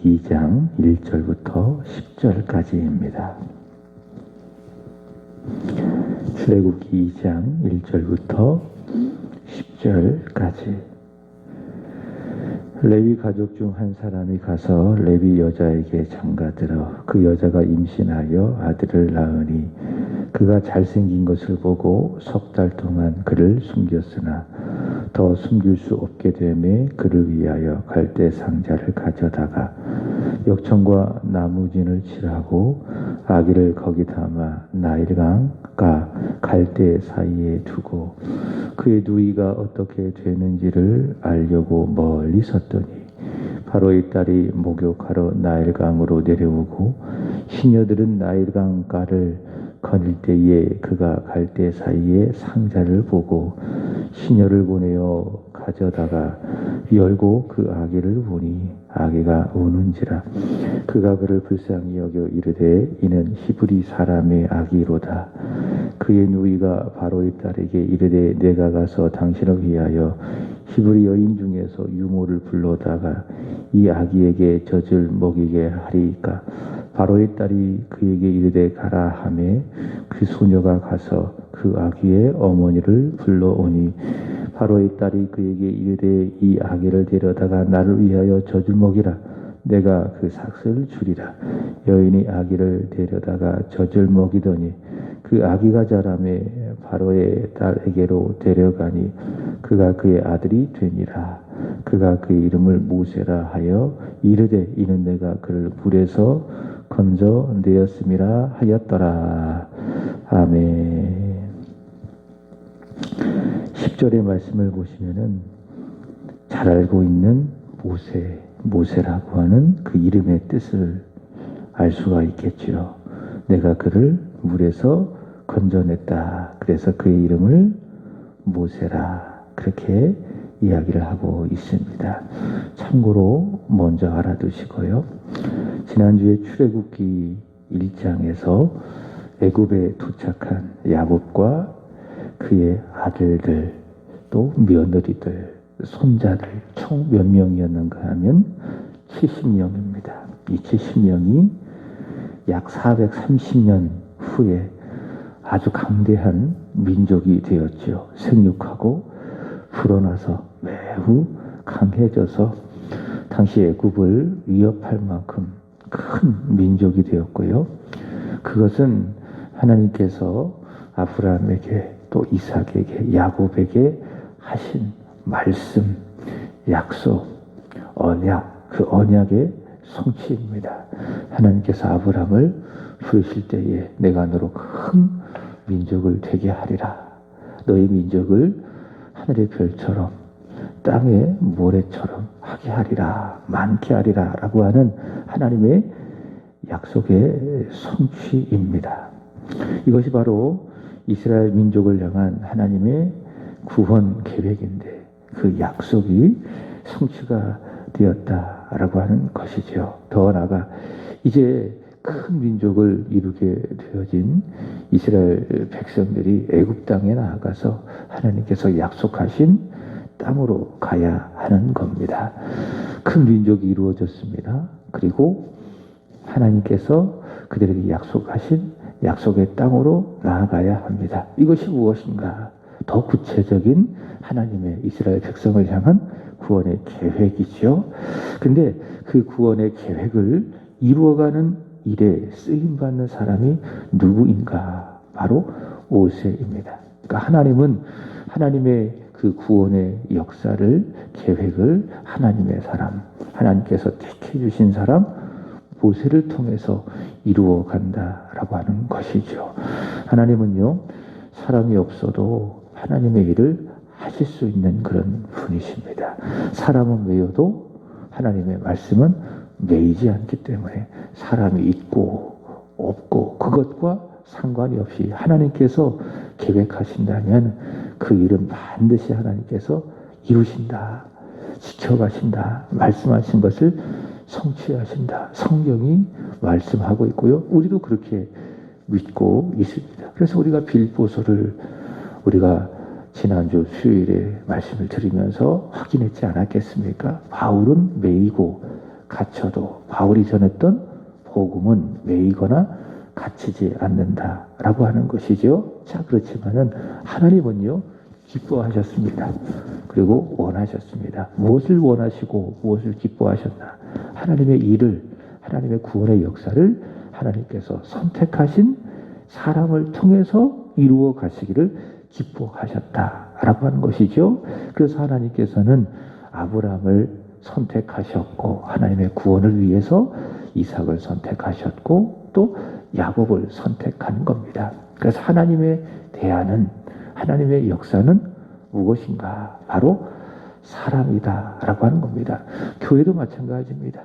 출애굽기 2장 1절부터 10절까지입니다. 출애굽기 2장 1절부터 10절까지. 레위 가족 중 한 사람이 가서 레위 여자에게 장가들어 그 여자가 임신하여 아들을 낳으니 그가 잘생긴 것을 보고 석 달 동안 그를 숨겼으나 더 숨길 수 없게 되매 그를 위하여 갈대 상자를 가져다가 역청과 나무진을 칠하고 아기를 거기 담아 나일강과 갈대 사이에 두고 그의 누이가 어떻게 되는지를 알려고 멀리 섰더니 바로의 딸이 목욕하러 나일강으로 내려오고 시녀들은 나일강가를 거닐 때에 그가 갈대 사이에 상자를 보고 시녀를 보내어 가져다가 열고 그 아기를 보니 아기가 우는지라 그가 그를 불쌍히 여겨 이르되 이는 히브리 사람의 아기로다. 그의 누이가 바로의 딸에게 이르되 내가 가서 당신을 위하여 히브리 여인 중에서 유모를 불러다가 이 아기에게 젖을 먹이게 하리이까. 바로의 딸이 그에게 이르되 가라 하매 그 소녀가 가서 그 아기의 어머니를 불러오니 바로의 딸이 그에게 이르되 이 아기를 데려다가 나를 위하여 젖을 먹이라. 내가 그 삭슬을 주리라. 여인이 아기를 데려다가 젖을 먹이더니 그 아기가 자라매 바로의 딸에게로 데려가니 그가 그의 아들이 되니라. 그가 그의 이름을 모세라 하여 이르되 이는 내가 그를 불에서 건져내었음이라 하였더라. 아멘. 10절의 말씀을 보시면은 잘 알고 있는 모세라고 하는 그 이름의 뜻을 알 수가 있겠지요. 내가 그를 물에서 건져냈다. 그래서 그의 이름을 모세라. 그렇게 이야기를 하고 있습니다. 참고로 먼저 알아두시고요. 지난주에 출애굽기 1장에서 애굽에 도착한 야곱과 그의 아들들 또 며느리들 손자들 총 몇 명이었는가 하면 70명입니다. 이 70명이 약 430년 후에 아주 강대한 민족이 되었죠. 생육하고 불어나서 매우 강해져서 당시 애굽을 위협할 만큼 큰 민족이 되었고요. 그것은 하나님께서 아브라함에게 또 이삭에게 야곱에게 하신 말씀, 약속, 언약, 그 언약의 성취입니다. 하나님께서 아브라함을 부르실 때에 내가 너로 큰 민족을 되게 하리라. 너희 민족을 하늘의 별처럼 땅의 모래처럼 하게 하리라. 많게 하리라. 라고 하는 하나님의 약속의 성취입니다. 이것이 바로 이스라엘 민족을 향한 하나님의 구원 계획인데 그 약속이 성취가 되었다라고 하는 것이죠. 더 나아가 이제 큰 민족을 이루게 되어진 이스라엘 백성들이 애굽 땅에 나아가서 하나님께서 약속하신 땅으로 가야 하는 겁니다. 큰 민족이 이루어졌습니다. 그리고 하나님께서 그들에게 약속하신 약속의 땅으로 나아가야 합니다. 이것이 무엇인가? 더 구체적인 하나님의 이스라엘 백성을 향한 구원의 계획이죠. 근데 그 구원의 계획을 이루어가는 일에 쓰임받는 사람이 누구인가? 바로 모세입니다. 그러니까 하나님은 하나님의 그 구원의 역사를, 계획을 하나님의 사람, 하나님께서 택해 주신 사람, 모세를 통해서 이루어 간다라고 하는 것이죠. 하나님은요, 사람이 없어도 하나님의 일을 하실 수 있는 그런 분이십니다. 사람은 매여도 하나님의 말씀은 매이지 않기 때문에 사람이 있고 없고 그것과 상관이 없이 하나님께서 계획하신다면 그 일은 반드시 하나님께서 이루신다, 지켜가신다, 말씀하신 것을 성취하신다. 성경이 말씀하고 있고요. 우리도 그렇게 믿고 있습니다. 그래서 우리가 빌보서를 우리가 지난주 수요일에 말씀을 드리면서 확인했지 않았겠습니까? 바울은 매이고 갇혀도 바울이 전했던 복음은 매이거나 갇히지 않는다라고 하는 것이죠. 자, 그렇지만은 하나님은요, 기뻐하셨습니다. 그리고 원하셨습니다. 무엇을 원하시고 무엇을 기뻐하셨나? 하나님의 일을, 하나님의 구원의 역사를 하나님께서 선택하신 사람을 통해서 이루어 가시기를 기뻐하셨다라고 하는 것이죠. 그래서 하나님께서는 아브라함을 선택하셨고, 하나님의 구원을 위해서 이삭을 선택하셨고, 또 야곱을 선택한 겁니다. 그래서 하나님의 대안은, 하나님의 역사는 무엇인가? 바로 사람이다라고 하는 겁니다. 교회도 마찬가지입니다.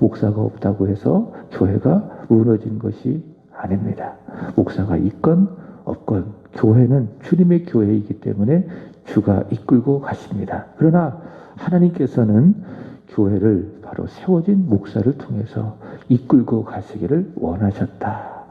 목사가 없다고 해서 교회가 무너진 것이 아닙니다. 목사가 있건 없건 교회는 주님의 교회이기 때문에 주가 이끌고 가십니다. 그러나 하나님께서는 교회를 바로 세워진 목사를 통해서 이끌고 가시기를 원하셨다,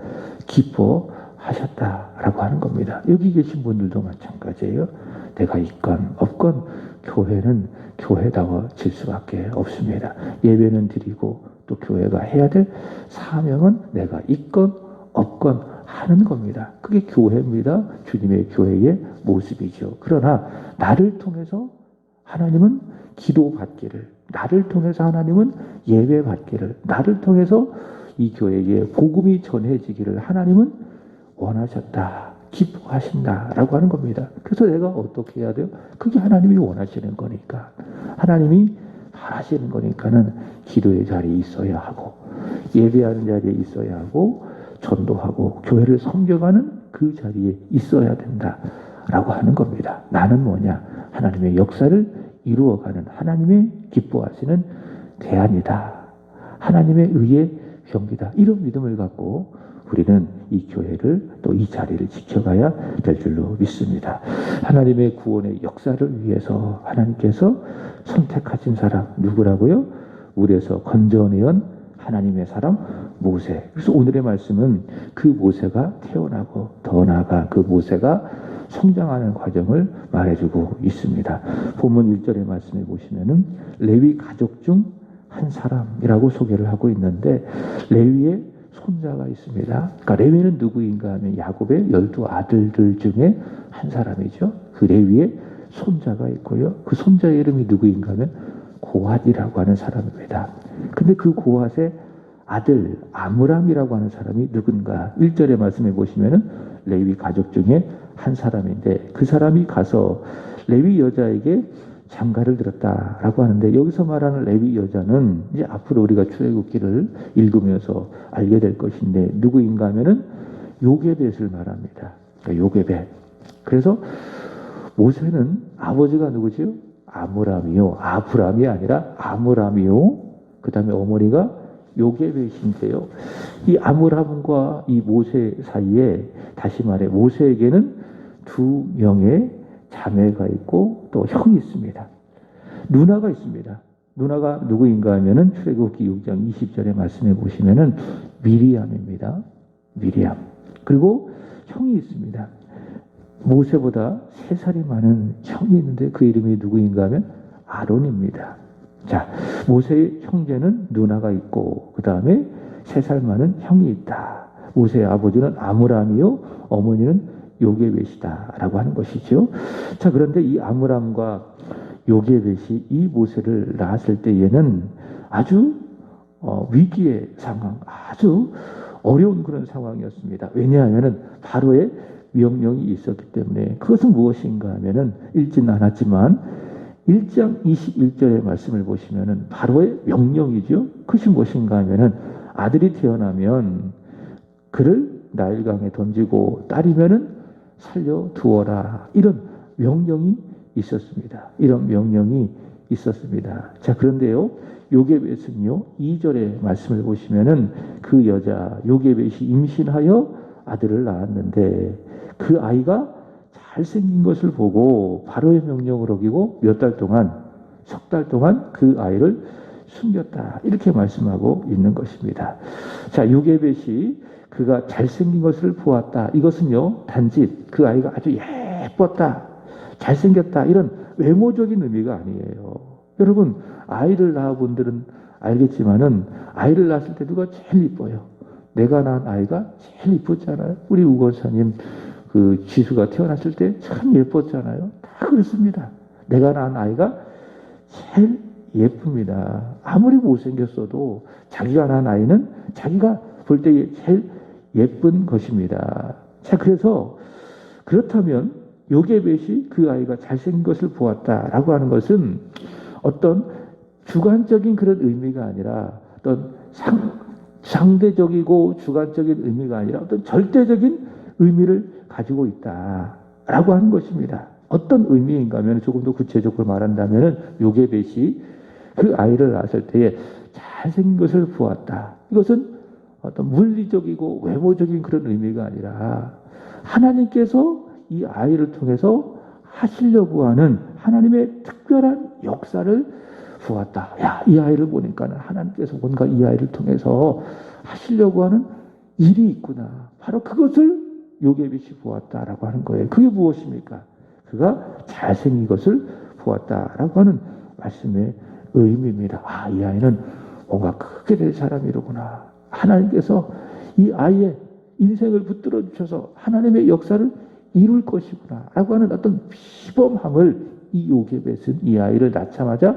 기뻐하셨다라고 하는 겁니다. 여기 계신 분들도 마찬가지예요. 내가 있건 없건 교회는 교회다워질 수밖에 없습니다. 예배는 드리고 또 교회가 해야 될 사명은 내가 있건 없건 하는 겁니다. 그게 교회입니다. 주님의 교회의 모습이죠. 그러나 나를 통해서 하나님은 기도받기를, 나를 통해서 하나님은 예배받기를, 나를 통해서 이 교회에 복음이 전해지기를 하나님은 원하셨다, 기뻐하신다라고 하는 겁니다. 그래서 내가 어떻게 해야 돼요? 그게 하나님이 원하시는 거니까, 하나님이 바라시는 거니까는 기도의 자리에 있어야 하고, 예배하는 자리에 있어야 하고, 전도하고 교회를 섬겨가는 그 자리에 있어야 된다라고 하는 겁니다. 나는 뭐냐? 하나님의 역사를 이루어가는, 하나님의 기뻐하시는 대안이다, 하나님의 의의 병기다, 이런 믿음을 갖고 우리는 이 교회를, 또 이 자리를 지켜가야 될 줄로 믿습니다. 하나님의 구원의 역사를 위해서 하나님께서 선택하신 사람 누구라고요? 물에서 건져내온 하나님의 사람 모세. 그래서 오늘의 말씀은 그 모세가 태어나고 더 나아가 그 모세가 성장하는 과정을 말해주고 있습니다. 본문 1절의 말씀에 보시면은 레위 가족 중 한 사람이라고 소개를 하고 있는데, 레위의 손자가 있습니다. 그러니까 레위는 누구인가 하면 야곱의 12 아들들 중에 한 사람이죠. 그 레위의 손자가 있고요. 그 손자의 이름이 누구인가 하면 고핫이라고 하는 사람입니다. 근데 그 고핫의 아들 아므람이라고 하는 사람이 누군가? 1절의 말씀에 보시면은 레위 가족 중에 한 사람인데, 그 사람이 가서 레위 여자에게 장가를 들었다라고 하는데, 여기서 말하는 레위 여자는 이제 앞으로 우리가 출애굽기를 읽으면서 알게 될 것인데 누구인가 하면은 요게벳을 말합니다. 그러니까 요게벳. 그래서 모세는 아버지가 누구지요? 아므람이요. 아브람이 아니라 아므람이요. 그 다음에 어머니가 요게벳인데요. 이 아므람과 이 모세 사이에, 다시 말해 모세에게는 2명의 자매가 있고 또 형이 있습니다. 누나가 있습니다. 누나가 누구인가 하면은 출애굽기 6장 20절의 말씀에 보시면은 미리암입니다. 미리암. 그리고 형이 있습니다. 모세보다 3살이 많은 형이 있는데 그 이름이 누구인가 하면 아론입니다. 자, 모세의 형제는 누나가 있고 그 다음에 3살 많은 형이 있다. 모세의 아버지는 아므람이요, 어머니는 요게벳이다 라고 하는 것이죠. 자, 그런데 이 아므람과 요게벳이 이 모세를 낳았을 때에는 아주 위기의 상황, 아주 어려운 그런 상황이었습니다. 왜냐하면 바로의 명령이 있었기 때문에. 그것은 무엇인가 하면은 읽지는 않았지만 1장 21절의 말씀을 보시면은 바로의 명령이죠. 그것이 무엇인가 하면은 아들이 태어나면 그를 나일강에 던지고 딸이면은 살려두어라, 이런 명령이 있었습니다. 이런 명령이 있었습니다. 자, 그런데요, 요게벳은요, 2절의 말씀을 보시면은 그 여자 요게벳이 임신하여 아들을 낳았는데, 그 아이가 잘생긴 것을 보고 바로의 명령을 어기고 몇 달 동안, 3달 동안 그 아이를 숨겼다, 이렇게 말씀하고 있는 것입니다. 자, 요게벳이 그가 잘생긴 것을 보았다, 이것은요 단지 그 아이가 아주 예뻤다, 잘생겼다, 이런 외모적인 의미가 아니에요. 여러분, 아이를 낳은 분들은 알겠지만은 아이를 낳았을 때 누가 제일 이뻐요? 내가 낳은 아이가 제일 이뻤잖아요. 우리 우건사님 그 지수가 태어났을 때 참 예뻤잖아요. 다 그렇습니다. 내가 낳은 아이가 제일 예쁩니다. 아무리 못생겼어도 자기가 낳은 아이는 자기가 볼 때 제일 예쁜 것입니다. 자, 그래서 그렇다면 요게벳이 그 아이가 잘생긴 것을 보았다라고 하는 것은 어떤 주관적인 그런 의미가 아니라 어떤 상대적이고 주관적인 의미가 아니라 어떤 절대적인 의미를 가지고 있다라고 하는 것입니다. 어떤 의미인가 하면 조금 더 구체적으로 말한다면 요게벳이 그 아이를 낳았을 때에 잘생긴 것을 보았다. 이것은 어떤 물리적이고 외모적인 그런 의미가 아니라 하나님께서 이 아이를 통해서 하시려고 하는 하나님의 특별한 역사를 보았다. 야, 이 아이를 보니까 하나님께서 뭔가 이 아이를 통해서 하시려고 하는 일이 있구나. 바로 그것을 요게벳이 보았다라고 하는 거예요. 그게 무엇입니까? 그가 잘생긴 것을 보았다라고 하는 말씀의 의미입니다. 아, 이 아이는 뭔가 크게 될 사람이로구나. 하나님께서 이 아이의 인생을 붙들어 주셔서 하나님의 역사를 이룰 것이구나 라고 하는 어떤 비범함을 이 요게벳은 이 아이를 낳자마자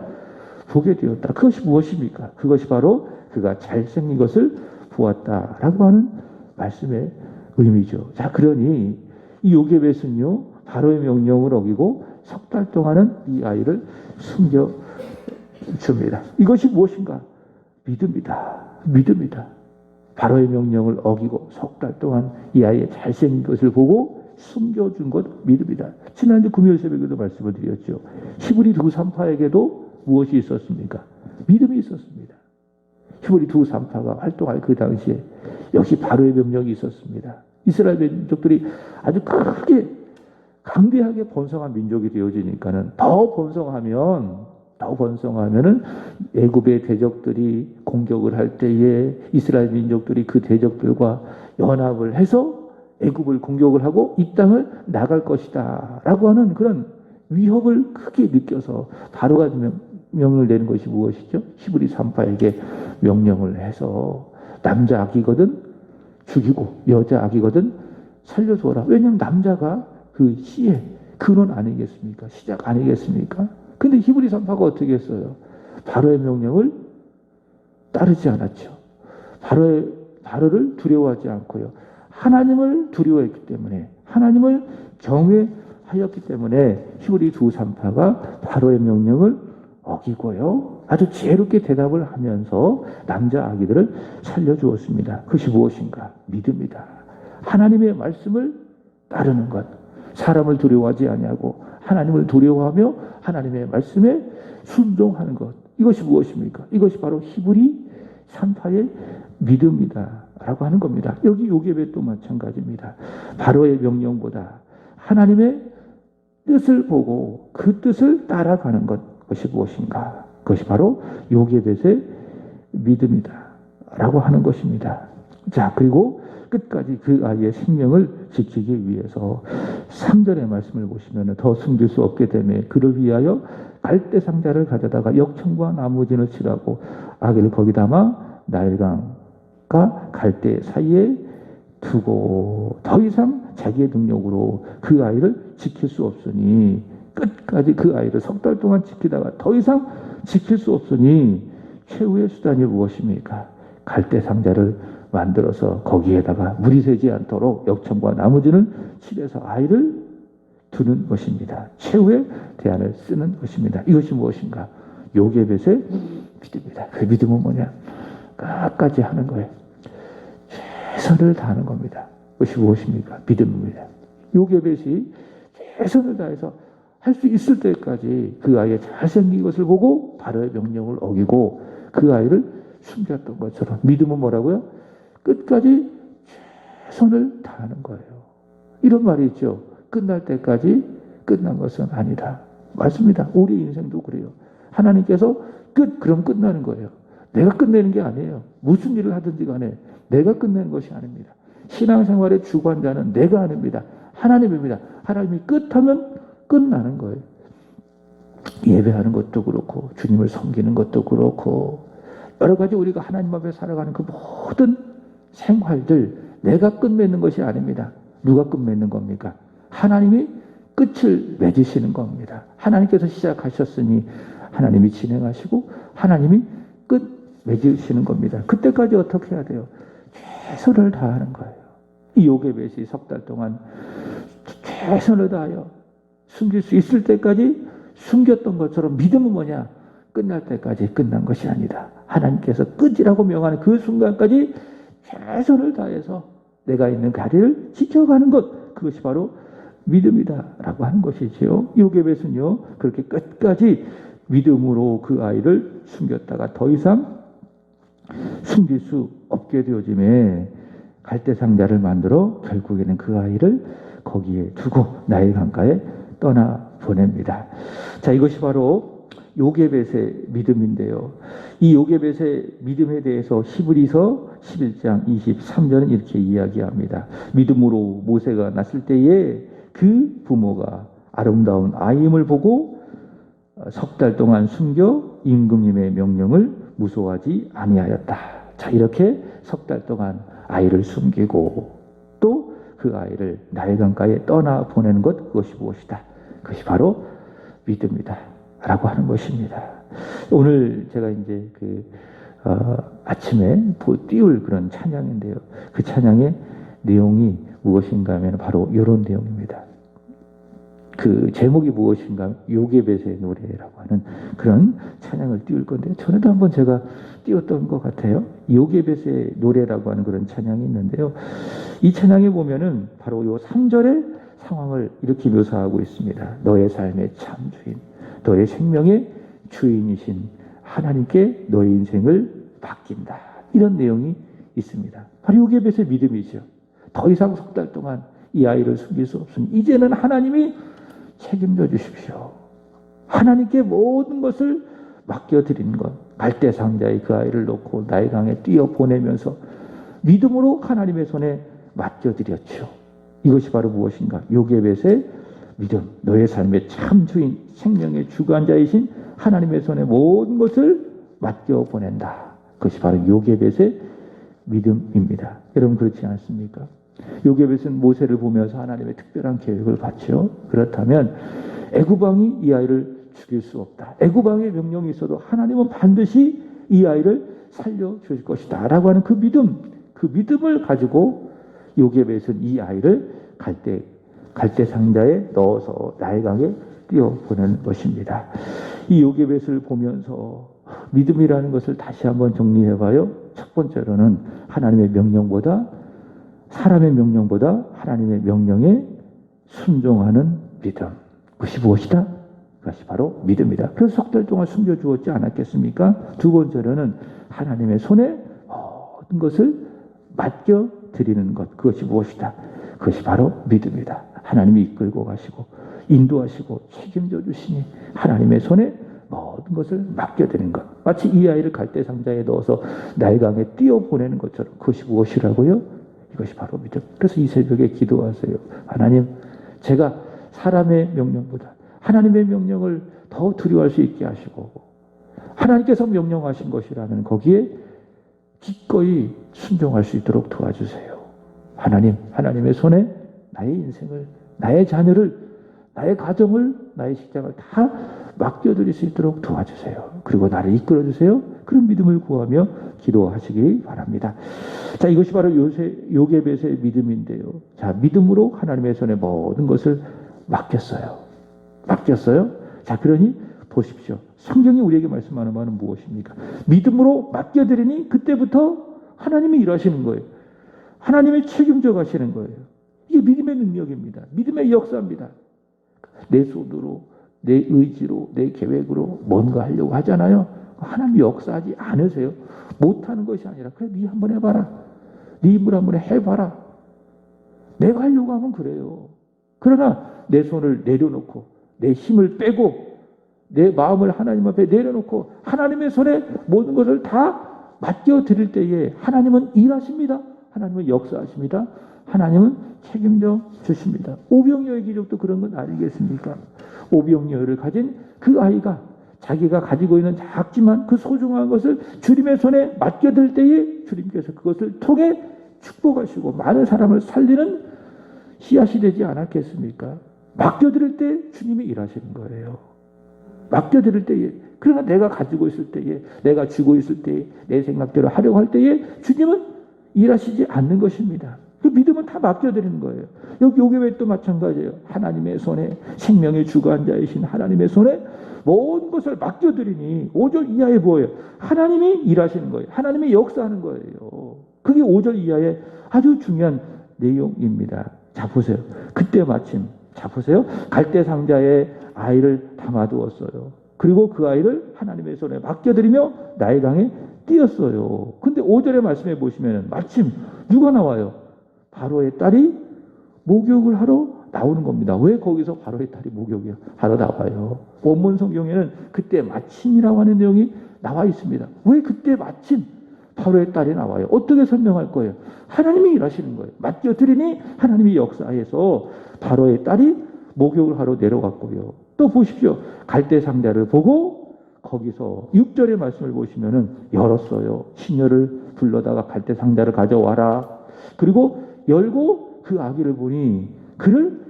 보게 되었다. 그것이 무엇입니까? 그것이 바로 그가 잘생긴 것을 보았다라고 하는 말씀의 의미죠. 자, 그러니 이 요게벳은요 바로의 명령을 어기고 석 달 동안은 이 아이를 숨겨줍니다. 이것이 무엇인가? 믿음이다. 믿음이다. 바로의 명령을 어기고 석 달 동안 이 아이의 잘생긴 것을 보고 숨겨준 것 믿음이다. 지난주 금요일 새벽에도 말씀을 드렸죠. 히브리 두 산파에게도 무엇이 있었습니까? 믿음이 있었습니다. 히브리 두 산파가 활동할 그 당시에 역시 바로의 명령이 있었습니다. 이스라엘 민족들이 아주 크게 강대하게 번성한 민족이 되어지니까는 더 번성하면은 애굽의 대적들이 공격을 할 때에 이스라엘 민족들이 그 대적들과 연합을 해서 애굽을 공격을 하고 이 땅을 나갈 것이다 라고 하는 그런 위협을 크게 느껴서 바로가 명령을 내는 것이 무엇이죠? 히브리 산파에게 명령을 해서 남자 아기거든 죽이고 여자 아기거든 살려주어라. 왜냐하면 남자가 그 씨의 근원 아니겠습니까? 시작 아니겠습니까? 근데 히브리 산파가 어떻게 했어요? 바로의 명령을 따르지 않았죠. 바로를 두려워하지 않고요. 하나님을 두려워했기 때문에 하나님을 경외하였기 때문에 히브리 두 산파가 바로의 명령을 어기고요. 아주 지혜롭게 대답을 하면서 남자 아기들을 살려주었습니다. 그것이 무엇인가? 믿음이다. 하나님의 말씀을 따르는 것. 사람을 두려워하지 아니하고 하나님을 두려워하며 하나님의 말씀에 순종하는 것. 이것이 무엇입니까? 이것이 바로 히브리 산파의 믿음이다 라고 하는 겁니다. 여기 요게벳도 마찬가지입니다. 바로의 명령보다 하나님의 뜻을 보고 그 뜻을 따라가는 것. 그것이 무엇인가? 그것이 바로 요게벳의 믿음이다 라고 하는 것입니다. 자, 그리고 끝까지 그 아이의 생명을 지키기 위해서 3절의 말씀을 보시면 더 숨길 수 없게 되매 그를 위하여 갈대 상자를 가져다가 역청과 나무진을 칠하고 아기를 거기 담아 나일강과 갈대 사이에 두고 더 이상 자기의 능력으로 그 아이를 지킬 수 없으니 끝까지 그 아이를 석 달 동안 지키다가 더 이상 지킬 수 없으니 최후의 수단이 무엇입니까? 갈대 상자를 만들어서 거기에다가 물이 새지 않도록 역청과 나무진을 칠해서 아이를 두는 것입니다. 최후의 대안을 쓰는 것입니다. 이것이 무엇인가? 요게벳의 믿음이다. 그 믿음은 뭐냐? 끝까지 하는 거예요. 최선을 다하는 겁니다. 그것이 무엇입니까? 믿음입니다. 요게벳이 최선을 다해서 할 수 있을 때까지 그 아이의 잘생긴 것을 보고 바로의 명령을 어기고 그 아이를 숨겼던 것처럼 믿음은 뭐라고요? 끝까지 최선을 다하는 거예요. 이런 말이 있죠. 끝날 때까지 끝난 것은 아니다. 맞습니다. 우리 인생도 그래요. 하나님께서 그럼 끝나는 거예요. 내가 끝내는 게 아니에요. 무슨 일을 하든지 간에 내가 끝내는 것이 아닙니다. 신앙생활의 주관자는 내가 아닙니다. 하나님입니다. 하나님이 끝하면 끝나는 거예요. 예배하는 것도 그렇고 주님을 섬기는 것도 그렇고 여러 가지 우리가 하나님 앞에 살아가는 그 모든 생활들 내가 끝맺는 것이 아닙니다. 누가 끝맺는 겁니까? 하나님이 끝을 맺으시는 겁니다. 하나님께서 시작하셨으니 하나님이 진행하시고 하나님이 끝 맺으시는 겁니다. 그때까지 어떻게 해야 돼요? 최선을 다하는 거예요. 이 요게벳이 석 달 동안 최선을 다하여 숨길 수 있을 때까지 숨겼던 것처럼 믿음은 뭐냐? 끝날 때까지 끝난 것이 아니다. 하나님께서 끝이라고 명하는 그 순간까지 최선을 다해서 내가 있는 자리를 지켜가는 것, 그것이 바로 믿음이다라고 하는 것이지요. 요게벳은요 그렇게 끝까지 믿음으로 그 아이를 숨겼다가 더 이상 숨길 수 없게 되어짐에 갈대상자를 만들어 결국에는 그 아이를 거기에 두고 나일 강가에 떠나 보냅니다. 자, 이것이 바로 요게벳의 믿음인데요. 이 요게벳의 믿음에 대해서 히브리서 11장 23절은 이렇게 이야기합니다. 믿음으로 모세가 났을 때에 그 부모가 아름다운 아이임을 보고 석 달 동안 숨겨 임금님의 명령을 무소하지 아니하였다. 자, 이렇게 석 달 동안 아이를 숨기고 또 그 아이를 나일 강가에 떠나 보내는 것, 그것이 무엇이다? 그것이 바로 믿음이다 라고 하는 것입니다. 오늘 제가 이제 아침에 띄울 그런 찬양인데요. 그 찬양의 내용이 무엇인가 하면 바로 이런 내용입니다. 그 제목이 무엇인가 하면 요게벳의 노래라고 하는 그런 찬양을 띄울 건데요. 전에도 한번 제가 띄웠던 것 같아요. 요게벳의 노래라고 하는 그런 찬양이 있는데요. 이 찬양에 보면은 바로 요 3절의 상황을 이렇게 묘사하고 있습니다. 너의 삶의 참 주인, 너의 생명의 주인이신 하나님께 너의 인생을 맡긴다. 이런 내용이 있습니다. 바로 요게벳의 믿음이죠. 더 이상 석 달 동안 이 아이를 숨길 수 없으니 이제는 하나님이 책임져 주십시오. 하나님께 모든 것을 맡겨드리는 것. 갈대상자에 그 아이를 놓고 나일강에 뛰어 보내면서 믿음으로 하나님의 손에 맡겨드렸죠. 이것이 바로 무엇인가? 요게벳의 믿음. 너의 삶의 참 주인, 생명의 주관자이신 하나님의 손에 모든 것을 맡겨 보낸다. 그것이 바로 요게벳의 믿음입니다. 여러분 그렇지 않습니까? 요게벳은 모세를 보면서 하나님의 특별한 계획을 봤죠. 그렇다면 애굽 왕이 이 아이를 죽일 수 없다. 애굽 왕의 명령이 있어도 하나님은 반드시 이 아이를 살려주실 것이다 라고 하는 그 믿음을 가지고 요게벳은 이 아이를 갈대 상자에 넣어서 나일강에 띄워보낸 것입니다. 이 요게벳을 보면서 믿음이라는 것을 다시 한번 정리해봐요. 첫 번째로는 하나님의 명령보다 사람의 명령보다 하나님의 명령에 순종하는 믿음. 그것이 무엇이다? 그것이 바로 믿음이다. 그래서 석 달 동안 숨겨주었지 않았겠습니까? 두 번째로는 하나님의 손에 모든 것을 맡겨드리는 것. 그것이 무엇이다? 그것이 바로 믿음이다. 하나님이 이끌고 가시고 인도하시고 책임져 주시니 하나님의 손에 모든 것을 맡겨드리는 것. 마치 이 아이를 갈대상자에 넣어서 나일강에 띄워보내는 것처럼 그것이 무엇이라고요? 이것이 바로 믿음. 그래서 이 새벽에 기도하세요. 하나님, 제가 사람의 명령보다 하나님의 명령을 더 두려워할 수 있게 하시고 하나님께서 명령하신 것이라면 거기에 기꺼이 순종할 수 있도록 도와주세요. 하나님, 하나님의 손에 나의 인생을, 나의 자녀를, 나의 가정을, 나의 직장을 다 맡겨드릴 수 있도록 도와주세요. 그리고 나를 이끌어주세요. 그런 믿음을 구하며 기도하시기 바랍니다. 자, 이것이 바로 요게벳의 믿음인데요. 자, 믿음으로 하나님의 손에 모든 것을 맡겼어요. 자, 그러니 보십시오. 성경이 우리에게 말씀하는 바는 무엇입니까? 믿음으로 맡겨드리니 그때부터 하나님이 일하시는 거예요. 하나님이 책임져 가시는 거예요. 이게 믿음의 능력입니다. 믿음의 역사입니다. 내 손으로, 내 의지로, 내 계획으로 뭔가 하려고 하잖아요. 하나님이 역사하지 않으세요. 못하는 것이 아니라 그래, 네 한번 해봐라. 네 힘으로 한번 해봐라. 내가 하려고 하면 그래요. 그러나 내 손을 내려놓고 내 힘을 빼고 내 마음을 하나님 앞에 내려놓고 하나님의 손에 모든 것을 다 맡겨드릴 때에 하나님은 일하십니다. 하나님은 역사하십니다. 하나님은 책임져 주십니다. 오병이어의 기적도 그런 건 아니겠습니까? 오병이어를 가진 그 아이가 자기가 가지고 있는 작지만 그 소중한 것을 주님의 손에 맡겨들 때에 주님께서 그것을 통해 축복하시고 많은 사람을 살리는 씨앗이 되지 않았겠습니까? 맡겨드릴 때 주님이 일하시는 거예요. 맡겨드릴 때에. 그러나 내가 가지고 있을 때에, 내가 쥐고 있을 때에, 내 생각대로 하려고 할 때에 주님은 일하시지 않는 것입니다. 그 믿음은 다 맡겨드리는 거예요. 여기 요괴도 마찬가지예요. 하나님의 손에, 생명의 주관자이신 하나님의 손에 모든 것을 맡겨드리니 5절 이하에 뭐예요? 하나님이 일하시는 거예요. 하나님이 역사하는 거예요. 그게 5절 이하의 아주 중요한 내용입니다. 자, 보세요. 그때 마침, 자, 보세요. 갈대 상자에 아이를 담아두었어요. 그리고 그 아이를 하나님의 손에 맡겨드리며 나의 강에 띄었어요. 근데 5절의 말씀에 보시면 마침 누가 나와요? 바로의 딸이 목욕을 하러 나오는 겁니다. 왜 거기서 바로의 딸이 목욕을 하러 나와요? 원문 성경에는 그때 마침이라고 하는 내용이 나와 있습니다. 왜 그때 마침 바로의 딸이 나와요? 어떻게 설명할 거예요? 하나님이 일하시는 거예요. 맡겨드리니 하나님이 역사해서 바로의 딸이 목욕을 하러 내려갔고요. 또 보십시오. 갈대 상자를 보고 거기서 6절의 말씀을 보시면은 열었어요. 시녀를 불러다가 갈대 상자를 가져와라. 그리고 열고 그 아기를 보니 그를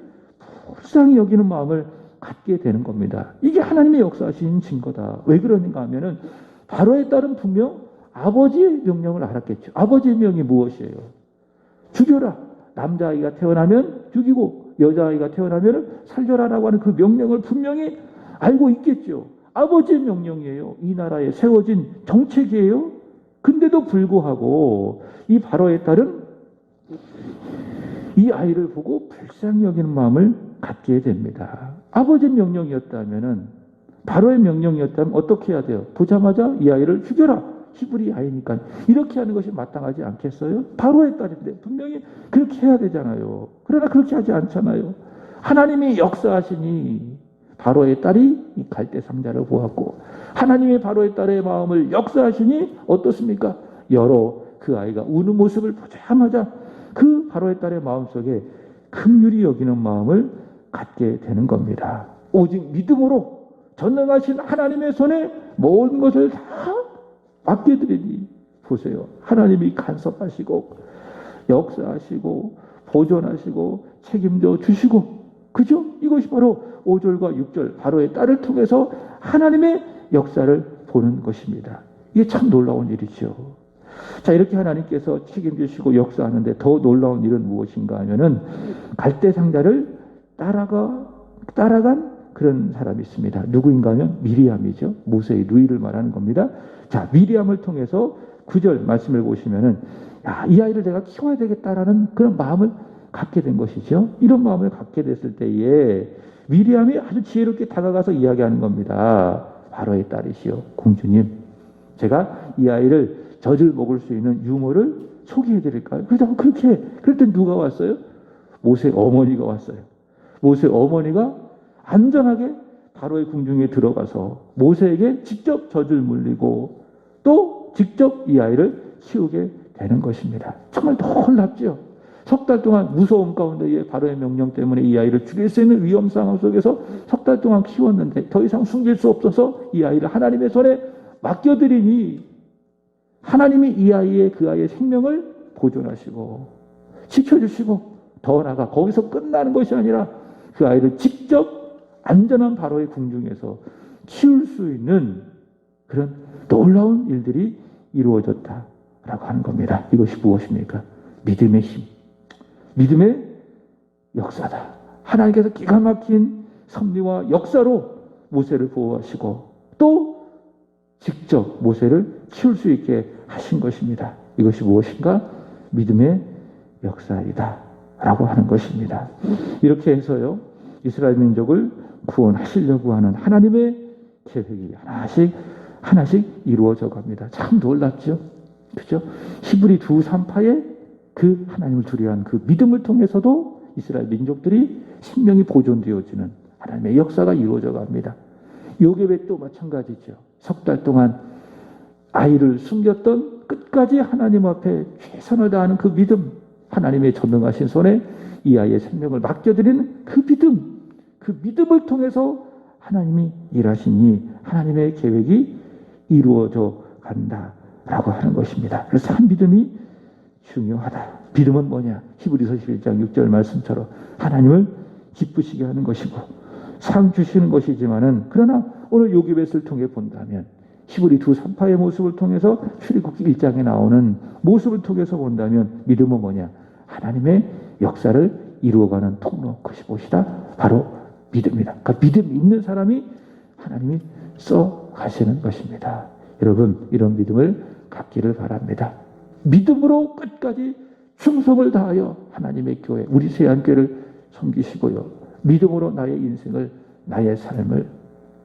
불쌍히 여기는 마음을 갖게 되는 겁니다. 이게 하나님의 역사하신 증거다. 왜 그러는가 하면은 바로의 딸은 분명 아버지의 명령을 알았겠죠. 아버지의 명이 무엇이에요? 죽여라. 남자아이가 태어나면 죽이고 여자아이가 태어나면 살려라라고 하는 그 명령을 분명히 알고 있겠죠. 아버지의 명령이에요. 이 나라에 세워진 정책이에요. 근데도 불구하고 이 바로의 딸은 이 아이를 보고 불쌍히 여기는 마음을 갖게 됩니다. 아버지의 명령이었다면, 바로의 명령이었다면 어떻게 해야 돼요? 보자마자 이 아이를 죽여라. 히브리 아이니까 이렇게 하는 것이 마땅하지 않겠어요? 바로의 딸인데 분명히 그렇게 해야 되잖아요. 그러나 그렇게 하지 않잖아요. 하나님이 역사하시니 바로의 딸이 이 갈대 상자를 보았고, 하나님의 바로의 딸의 마음을 역사하시니 어떻습니까? 여러 그 아이가 우는 모습을 보자마자 그 바로의 딸의 마음속에 긍휼히 여기는 마음을 갖게 되는 겁니다. 오직 믿음으로 전능하신 하나님의 손에 모든 것을 다 맡겨드리니 보세요. 하나님이 간섭하시고 역사하시고 보존하시고 책임져 주시고, 그죠? 이것이 바로 5절과 6절 바로의 딸을 통해서 하나님의 역사를 보는 것입니다. 이게 참 놀라운 일이죠. 자, 이렇게 하나님께서 책임지시고 역사하는데 더 놀라운 일은 무엇인가 하면은 갈대 상자를 따라간 그런 사람이 있습니다. 누구인가 하면 미리암이죠. 모세의 누이를 말하는 겁니다. 자, 미리암을 통해서 9절 말씀을 보시면은, 야, 이 아이를 내가 키워야 되겠다라는 그런 마음을 갖게 된 것이죠. 이런 마음을 갖게 됐을 때에 미리암이 아주 지혜롭게 다가가서 이야기하는 겁니다. 바로의 딸이시여, 공주님, 제가 이 아이를 젖을 먹을 수 있는 유모를 소개해 드릴까요? 그래서 그렇게 해. 그럴 때 누가 왔어요? 모세 어머니가 왔어요. 모세 어머니가 안전하게 바로의 궁중에 들어가서 모세에게 직접 젖을 물리고 또 직접 이 아이를 키우게 되는 것입니다. 정말 놀랍죠? 석 달 동안 무서움 가운데에 바로의 명령 때문에 이 아이를 죽일 수 있는 위험 상황 속에서 석 달 동안 키웠는데 더 이상 숨길 수 없어서 이 아이를 하나님의 손에 맡겨드리니 하나님이 이 아이의 그 아이의 생명을 보존하시고 지켜주시고, 더 나아가 거기서 끝나는 것이 아니라 그 아이를 직접 안전한 바로의 궁중에서 키울 수 있는 그런 놀라운 일들이 이루어졌다라고 하는 겁니다. 이것이 무엇입니까? 믿음의 힘, 믿음의 역사다. 하나님께서 기가 막힌 섭리와 역사로 모세를 보호하시고 또 직접 모세를 키울 수 있게 하신 것입니다. 이것이 무엇인가? 믿음의 역사이다 라고 하는 것입니다. 이렇게 해서요, 이스라엘 민족을 구원하시려고 하는 하나님의 계획이 하나씩 이루어져 갑니다. 참 놀랍죠? 그죠? 히브리 2:3파에 그 하나님을 두려워하는 그 믿음을 통해서도 이스라엘 민족들이 생명이 보존되어지는 하나님의 역사가 이루어져 갑니다. 요괴벳도 마찬가지죠. 석 달 동안 아이를 숨겼던 끝까지 하나님 앞에 최선을 다하는 그 믿음, 하나님의 전능하신 손에 이 아이의 생명을 맡겨드리는 그 믿음을 통해서 하나님이 일하시니 하나님의 계획이 이루어져 간다라고 하는 것입니다. 그래서 참 믿음이 중요하다. 믿음은 뭐냐? 히브리서 11장 6절 말씀처럼 하나님을 기쁘시게 하는 것이고 상 주시는 것이지만은, 그러나 오늘 요괴벳을 통해 본다면, 히브리 두 산파의 모습을 통해서 출애굽기 1장에 나오는 모습을 통해서 본다면 믿음은 뭐냐? 하나님의 역사를 이루어가는 통로, 그것이 무엇이다? 바로 믿음이다. 그러니까 믿음 있는 사람이 하나님이 써 가시는 것입니다. 여러분, 이런 믿음을 갖기를 바랍니다. 믿음으로 끝까지 충성을 다하여 하나님의 교회, 우리 세안교회를 섬기시고요. 믿음으로 나의 인생을, 나의 삶을,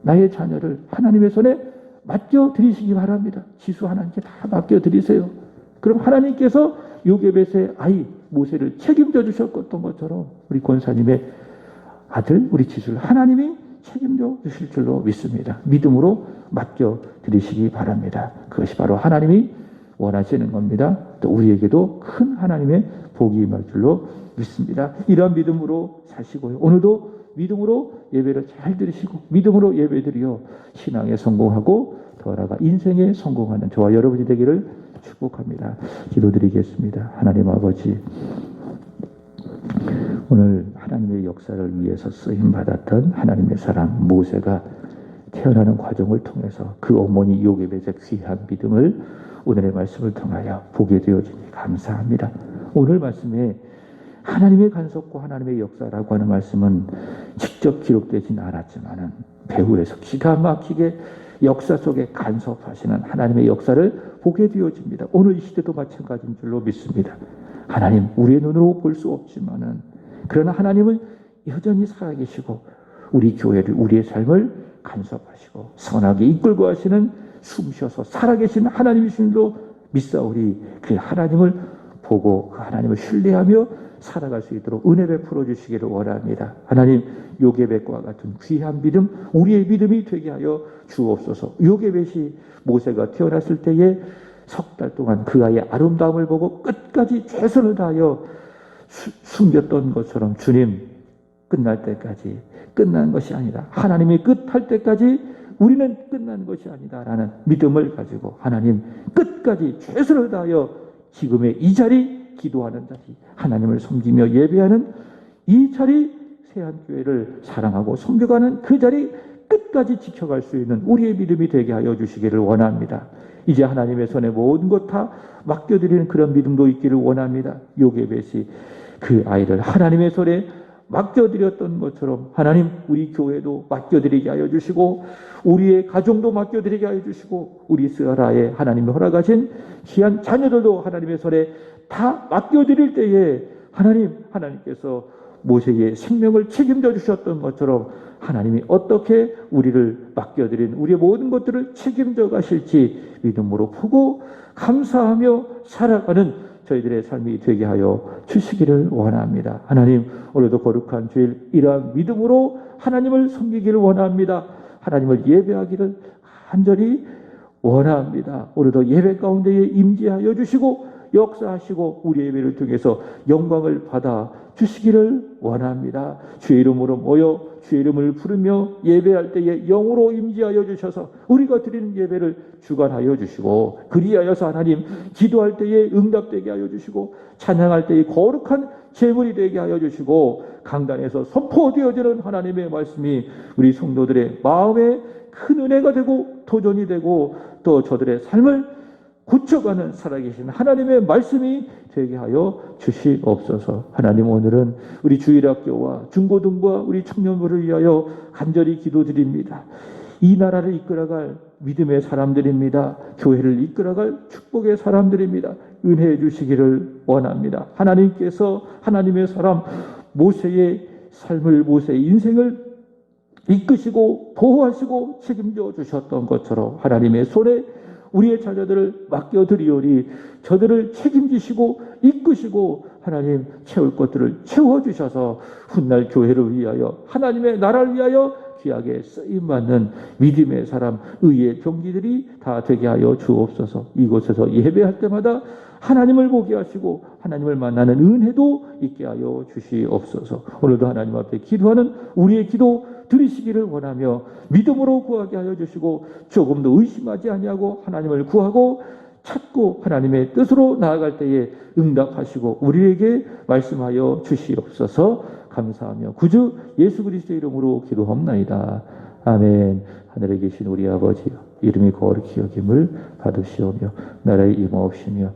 나의 자녀를 하나님의 손에 맡겨드리시기 바랍니다. 지수 하나님께 다 맡겨드리세요. 그럼 하나님께서 요게벳의 아이 모세를 책임져 주셨던 것처럼 우리 권사님의 아들 우리 지수를 하나님이 책임져 주실 줄로 믿습니다. 믿음으로 맡겨드리시기 바랍니다. 그것이 바로 하나님이 원하시는 겁니다. 또 우리에게도 큰 하나님의 복이 임할 줄로 믿습니다. 이러한 믿음으로 사시고요. 오늘도 믿음으로 예배를 잘 드리시고 믿음으로 예배드리어 신앙에 성공하고 더 나아가 인생에 성공하는 저와 여러분이 되기를 축복합니다. 기도드리겠습니다. 하나님 아버지, 오늘 하나님의 역사를 위해서 쓰임받았던 하나님의 사람 모세가 태어나는 과정을 통해서 그 어머니 요게벳의 귀한 믿음을 오늘의 말씀을 통하여 보게 되어지니 감사합니다. 오늘 말씀에 하나님의 간섭과 하나님의 역사라고 하는 말씀은 직접 기록되지는 않았지만 배후에서 기가 막히게 역사 속에 간섭하시는 하나님의 역사를 보게 되어집니다. 오늘 이 시대도 마찬가지인 줄로 믿습니다. 하나님, 우리의 눈으로 볼 수 없지만은 그러나 하나님은 여전히 살아계시고 우리 교회를, 우리의 삶을 간섭하시고 선하게 이끌고 하시는 숨쉬어서 살아계신 하나님이신 줄로 믿사오니 그 하나님을 보고 그 하나님을 신뢰하며 살아갈 수 있도록 은혜 베풀어 주시기를 원합니다. 하나님, 요게벳과 같은 귀한 믿음, 우리의 믿음이 되게 하여 주옵소서. 요게벳이 모세가 태어났을 때에 석 달 동안 그 아이의 아름다움을 보고 끝까지 최선을 다하여 숨겼던 것처럼 주님, 끝날 때까지 끝난 것이 아니다. 하나님이 끝할 때까지 우리는 끝난 것이 아니다라는 믿음을 가지고 하나님 끝까지 최선을 다하여 지금의 이 자리, 기도하는 자리, 하나님을 섬기며 예배하는 이 자리, 세안교회를 사랑하고 섬겨가는 그 자리 끝까지 지켜갈 수 있는 우리의 믿음이 되게 하여 주시기를 원합니다. 이제 하나님의 손에 모든 것 다 맡겨드리는 그런 믿음도 있기를 원합니다. 요게벳이 그 아이를 하나님의 손에 맡겨드렸던 것처럼 하나님, 우리 교회도 맡겨드리게 하여 주시고 우리의 가정도 맡겨드리게 하여 주시고 우리 스가라에 하나님이 허락하신 귀한 자녀들도 하나님의 손에 다 맡겨드릴 때에 하나님께서 모세의 생명을 책임져 주셨던 것처럼 하나님이 어떻게 우리를 맡겨드린 우리의 모든 것들을 책임져 가실지 믿음으로 보고 감사하며 살아가는 저희들의 삶이 되게 하여 주시기를 원합니다. 하나님, 오늘도 거룩한 주일 이러한 믿음으로 하나님을 섬기기를 원합니다. 하나님을 예배하기를 간절히 원합니다. 오늘도 예배 가운데에 임재하여 주시고 역사하시고 우리 예배를 통해서 영광을 받아 주시기를 원합니다. 주의 이름으로 모여 주의 이름을 부르며 예배할 때에 영으로 임재하여 주셔서 우리가 드리는 예배를 주관하여 주시고 그리하여서 하나님, 기도할 때에 응답되게 하여 주시고 찬양할 때에 거룩한 제물이 되게 하여 주시고 강단에서 선포되어지는 하나님의 말씀이 우리 성도들의 마음에 큰 은혜가 되고 도전이 되고 또 저들의 삶을 굳혀가는 살아계신 하나님의 말씀이 되게 하여 주시옵소서. 하나님, 오늘은 우리 주일학교와 중고등부와 우리 청년부를 위하여 간절히 기도드립니다. 이 나라를 이끌어갈 믿음의 사람들입니다. 교회를 이끌어갈 축복의 사람들입니다. 은혜해 주시기를 원합니다. 하나님께서 하나님의 사람 모세의 삶을, 모세의 인생을 이끄시고 보호하시고 책임져 주셨던 것처럼 하나님의 손에 우리의 자녀들을 맡겨드리오니 저들을 책임지시고 이끄시고 하나님 채울 것들을 채워주셔서 훗날 교회를 위하여 하나님의 나라를 위하여 귀하게 쓰임받는 믿음의 사람, 의의 병기들이 다 되게 하여 주옵소서. 이곳에서 예배할 때마다 하나님을 보게 하시고 하나님을 만나는 은혜도 있게 하여 주시옵소서. 오늘도 하나님 앞에 기도하는 우리의 기도 들으시기를 원하며 믿음으로 구하게 하여 주시고 조금도 의심하지 아니하고 하나님을 구하고 찾고 하나님의 뜻으로 나아갈 때에 응답하시고 우리에게 말씀하여 주시옵소서. 감사하며 구주 예수 그리스도의 이름으로 기도합나이다. 아멘. 하늘에 계신 우리 아버지여, 이름이 거룩히 여김을 받으시오며 나라의 임하옵시며